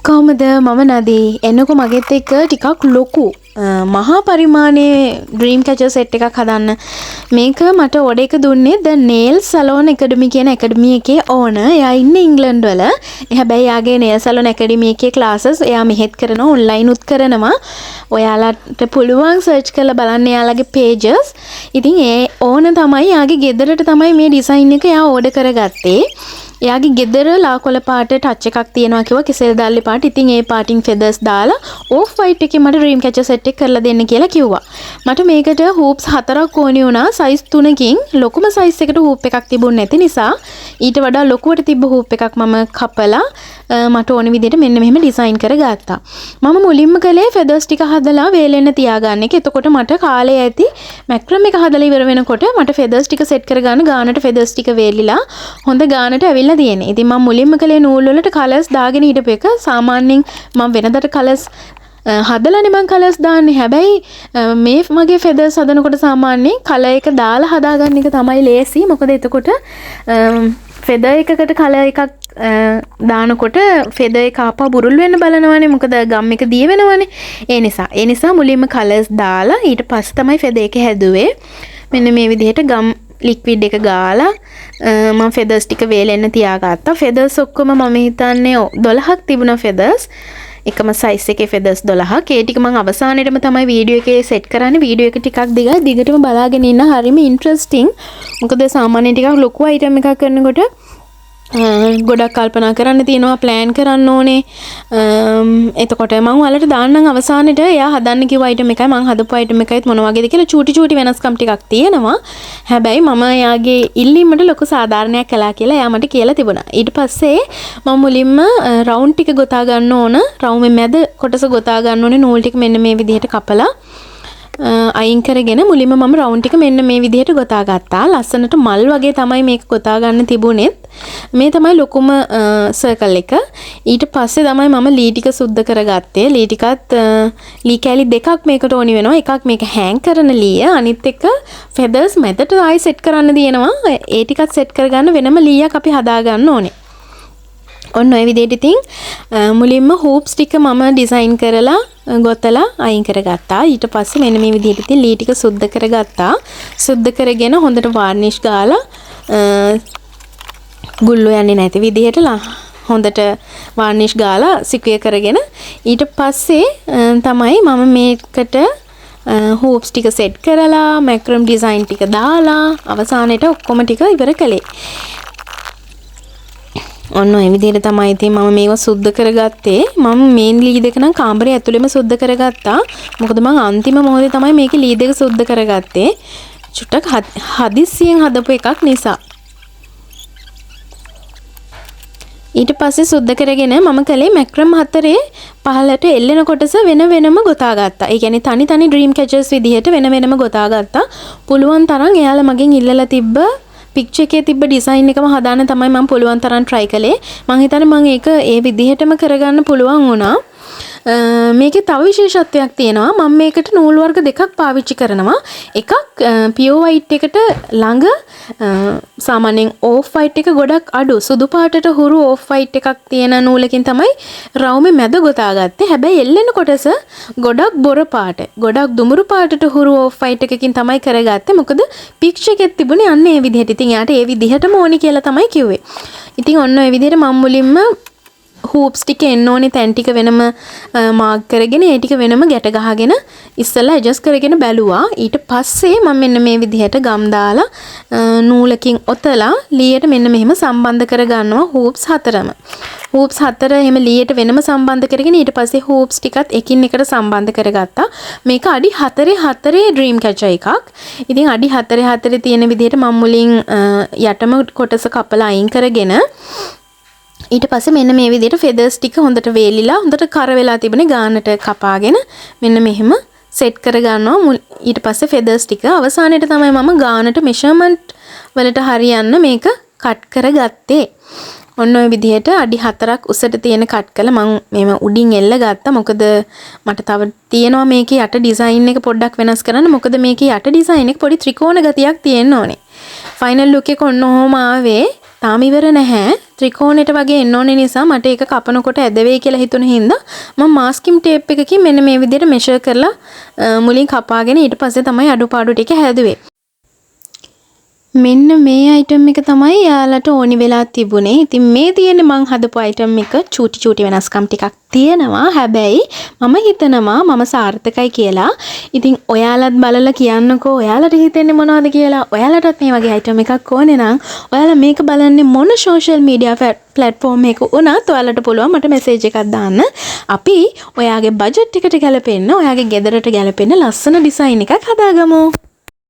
කොහොමද මම නදී එන්නකො මගෙත් එක්ක ටිකක් ලොකු මහා පරිමාණයේ ඩ්‍රීම් කැචර් සෙට් එකක් හදන්න. මේක මට ඕඩර් එක දුන්නේ The Nail Salon Academy කියන ඇකඩමි එකේ ඕනර්. එයා ඉන්නේ ඉංග්ලන්ඩ් වල. හැබැයි එයාගේ Nail Salon Academy එකේ ක්ලාසස් එයා මෙහෙත් කරනවා, ඔන්ලයින් උත් කරනවා. ඔයාලට පුළුවන් සර්ච් කරලා බලන්න එයාලගේ pages. ඉතින් ඒ ඕනර් තමයි එයාගේ ගෙදරට තමයි මේ ඩිසයින් එක එයා ඕඩර් කරගත්තේ. එයාගේ ගෙදර ලාකොල පාට ටච් එකක් තියෙනවා කිව්වා කෙසෙල් දාල්ලේ පාට. ඉතින් ඒ පාටින් ෆෙදර්ස් දාලා ඕෆ් වයිට් එකේ මට ඩ්‍රීම් කැචර් සෙට් එක කරලා දෙන්න කියලා කිව්වා. මට මේකට හූප්ස් 4ක් ඕනි වුණා. සයිස් 3කින් ලොකුම සයිස් එකට හූප් එකක් තිබුණ නැති නිසා ඊට වඩා ලොකුවට තිබ්බ හූප් එකක් මම කපලා මට ඕන විදිහට මෙන්න මෙහෙම ඩිසයින් කරගත්තා. මම මුලින්ම කළේ ෆෙදර්ස් ටික හදලා වේලෙන්න තියාගන්න එක. එතකොට මට කාලය ඇති මැක්‍රම් එක හදලා ඉවර වෙනකොට මට ෆෙදර්ස් ටික සෙට් කරගන්න ගානට ෆෙදර්ස් ටික වේලිලා හොඳ ගානට ඇවිල්ලා තියෙන්නේ. ඉතින් මම මුලින්ම කළේ නූල් වලට කලර්ස් දාගෙන හිටපු එක. සාමාන්‍යයෙන් මම වෙනදට කලර්ස් හදලානේ මම කලර්ස් දාන්නේ. හැබැයි මේ මගේ ෆෙදර්ස් හදනකොට සාමාන්‍යයෙන් කලර් එක දාලා හදාගන්න එක තමයි ලේසි. මොකද එතකොට ෆෙදර් එකකට කලර් එකක් දානකොට ෆෙදර් එක ආපහු බුරුල් වෙන්න බලනවානේ. මොකද ගම් එක දිය වෙනවානේ. ඒ නිසා මුලින්ම කලර්ස් දාලා ඊට පස්සේ තමයි ෆෙදර් එක හැදුවේ. මෙන්න මේ විදිහට ගම් ලික්විඩ් එක ගාලා මම ෆෙදර්ස් ටික වේලෙන්න තියාගත්තා. ෆෙදර්ස් ඔක්කොම මම හිතන්නේ 12ක් තිබුණා ෆෙදර්ස්. එකම සයිස් එකේ ෆෙදර්ස් 12ක්. ඒ ටික මම අවසානයේටම තමයි වීඩියෝ එකේ සෙට් කරන්නේ. වීඩියෝ එක ටිකක් දිගටම බලාගෙන ඉන්න හරිම ඉන්ටරෙස්ටිං. මොකද සාමාන්‍යයෙන් ටිකක් ලොකු අයිටම් එකක් කරනකොට ගොඩක් කල්පනා කරන්න තියෙනවා, ප්ලෑන් කරන්න ඕනේ. එතකොට මම ඔයාලට දාන්නම් අවසානෙට එයා හදන්න කිව්ව අයිටම් එකයි මම හදපු අයිටම් එකයිත් මොන වගේද කියලා චූටි වෙනස්කම් ටිකක් තියෙනවා. හැබැයි මම එයාගේ ඉල්ලීමට ලොකු සාධාරණයක් කළා කියලා එයා මට කියලා තිබුණා. ඊට පස්සේ මම මුලින්ම රවුන්ඩ් ටික ගොතා ගන්න ඕන. රවුමේ මැද කොටස ගොතා ගන්න ඕනේ. නූල් ටික මෙන්න මේ විදිහට කපලා අයින් කරගෙන මුලින්ම මම රවුන්ඩ් ටික මෙන්න මේ විදිහට ගොතා ගත්තා. ලස්සනට මල් වගේ තමයි මේක ගොතා ගන්න තිබුණෙත්. මේ තමයි ලොකුම සර්කල් එක. ඊට පස්සේ තමයි මම ලී ටික සුද්ධ කරගත්තේ. ලී ටිකත් ලී කැලි දෙකක් මේකට ඕනි වෙනවා. එකක් මේක හෑන් කරන ලීය, අනිත් එක ෆෙදර්ස් මැදට ආයි සෙට් කරන්න තියෙනවා. ඒ ටිකත් සෙට් කරගන්න වෙනම ලීයක් අපි හදා ගන්න ඕනේ. ඔන්න ඔය විදිහට ඉතින් මුලින්ම හූප්ස් ටික මම ඩිසයින් කරලා ගොතලා අයින් කරගත්තා. ඊට පස්සේ මෙන්න මේ විදිහට ඉතින් ලී ටික සුද්ධ කරගත්තා. සුද්ධ කරගෙන හොඳට varnish ගාලා ගුල්ලෝ යන්නේ නැති විදිහට හොඳට varnish ගාලා සිකුවේ කරගෙන ඊට පස්සේ තමයි මම මේකට හූප්ස් ටික සෙට් කරලා මැක්‍රම් ඩිසයින් ටික දාලා අවසානයේට ඔක්කොම ටික ඉවර කළේ. ඔන්න ඔය විදිහට තමයි ඉතින් මම මේව සුද්ධ කරගත්තේ. මම මේන් ලී දෙක නම් කාමරේ ඇතුළෙම සුද්ධ කරගත්තා. මොකද මම අන්තිම මොහොතේ තමයි මේකේ ලී දෙක සුද්ධ කරගත්තේ. චුට්ටක් හදිස්සියෙන් හදපු එකක් නිසා. ඊට පස්සේ සුද්ධ කරගෙන මම කලේ මැක්‍රම් 4 පහලට එල්ලෙන කොටස වෙනම ගොතා ගත්තා. ඒ කියන්නේ තනි ඩ්‍රීම් කැචර්ස් විදිහට වෙනම ගොතා ගත්තා. පුළුවන් තරම් එයාලා මගෙන් ඉල්ලලා තිබ්බ පික්චර් එකේ තිබ්බ ඩිසයින් එකම හදාන්න තමයි මම පුළුවන් තරම් try කළේ. මම හිතන්නේ මම ඒක ඒ විදිහටම කරගන්න පුළුවන් වුණා. මේකේ තව විශේෂත්වයක් තියෙනවා. මම මේකට නූල් වර්ග දෙකක් පාවිච්චි කරනවා. එකක් pure white එකට ළඟ සාමාන්‍යයෙන් off white එක ගොඩක් අඩු සුදු පාටට හුරු off white එකක් තියෙන නූලකින් තමයි රවුමේ මැද ගොතාගත්තේ. හැබැයි එල්ලෙන කොටස ගොඩක් බොර පාට, ගොඩක් දුමුරු පාටට හුරු off white එකකින් තමයි කරගත්තේ. මොකද පික්චර් එකෙත් තිබුණේ අන්න ඒ විදිහට. ඉතින් යාට ඒ විදිහටම ඕනි කියලා තමයි කිව්වේ. ඉතින් ඔන්න ඔය විදිහට මම මුලින්ම හූප්ස් ටික එන්න ඕනේ තැන් ටික වෙනම මාක් කරගෙන ඒ ටික වෙනම ගැට ගහගෙන ඉස්සෙල්ලා ඇඩ්ජස්ට් කරගෙන බැලුවා. ඊට පස්සේ මම මෙන්න මේ විදිහට ගම් දාලා නූලකින් ඔතලා ලීයට මෙන්න මෙහෙම සම්බන්ධ කරගන්නවා හූප්ස් 4ම. හූප්ස් 4 එහෙම ලීයට වෙනම සම්බන්ධ කරගෙන ඊට පස්සේ හූප්ස් ටිකත් එකින් එකට සම්බන්ධ කරගත්තා. මේක අඩි 4 ඩ්‍රීම් කැචර් එකක්. ඉතින් අඩි 4 තියෙන විදිහට මම මුලින් යටම කොටස කපලා අයින් කරගෙන ඊට පස්සේ මෙන්න මේ විදිහට ෆෙදර්ස් ටික හොඳට වේලිලා හොඳට කර වෙලා තිබුණේ ගානට කපාගෙන මෙන්න මෙහෙම සෙට් කර ගන්නවා. ඊට පස්සේ ෆෙදර්ස් ටික අවසානයේට තමයි මම ගානට මෙෂර්මන්ට් වලට හරියන්න මේක කට් කරගත්තේ. ඔන්න ඔය විදිහට අඩි 4ක් උසට තියෙන කට් කළා. මම මේව උඩින් එල්ල ගත්තා. මොකද මට තව තියෙනවා මේකේ යට ඩිසයින් එක පොඩ්ඩක් වෙනස් කරන්න. මොකද මේකේ යට ඩිසයින් එක පොඩි ත්‍රිකෝණ ගතියක් තියෙන්න ඕනේ. ෆයිනල් ලුක් එක ඔන්න ඔහොම ආවේ. තාම ඉවර නැහැ. ත්‍රිකෝණයට වගේ එන්න ඕනේ නිසා මට ඒක කපනකොට ඇද වෙයි කියලා හිතුන හින්දා මම මාස්කින් ටේප් එකකින් මෙන්න මේ විදිහට මෙෂර් කරලා මුලින් කපාගෙන ඊට පස්සේ තමයි අඩුපාඩු ටික හැදුවේ. මෙන්න මේ අයිටම් එක තමයි යාලට ඕනි වෙලා තිබුණේ. ඉතින් මේ තියෙන්නේ මං හදපු අයිටම් එක චූටි වෙනස්කම් ටිකක් තියෙනවා. හැබැයි මම හිතනවා මම සාර්ථකයි කියලා. ඉතින් ඔයාලත් බලලා කියන්නකෝ ඔයාලට හිතෙන්නේ මොනවද කියලා. ඔයාලටත් මේ වගේ අයිටම් එකක් ඕනේ නම් ඔයාලා මේක බලන්නේ මොන සෝෂල් මීඩියා ප්ලැට්ෆෝම් එක උනත් ඔයාලට පුළුවන් මට මෙසේජ් එකක් දාන්න. අපි ඔයාගේ බජට් එකට ගැලපෙන්න, ඔයාගේ ගෙදරට ගැලපෙන්න ලස්සන ඩිසයින් එකක් හදාගමු.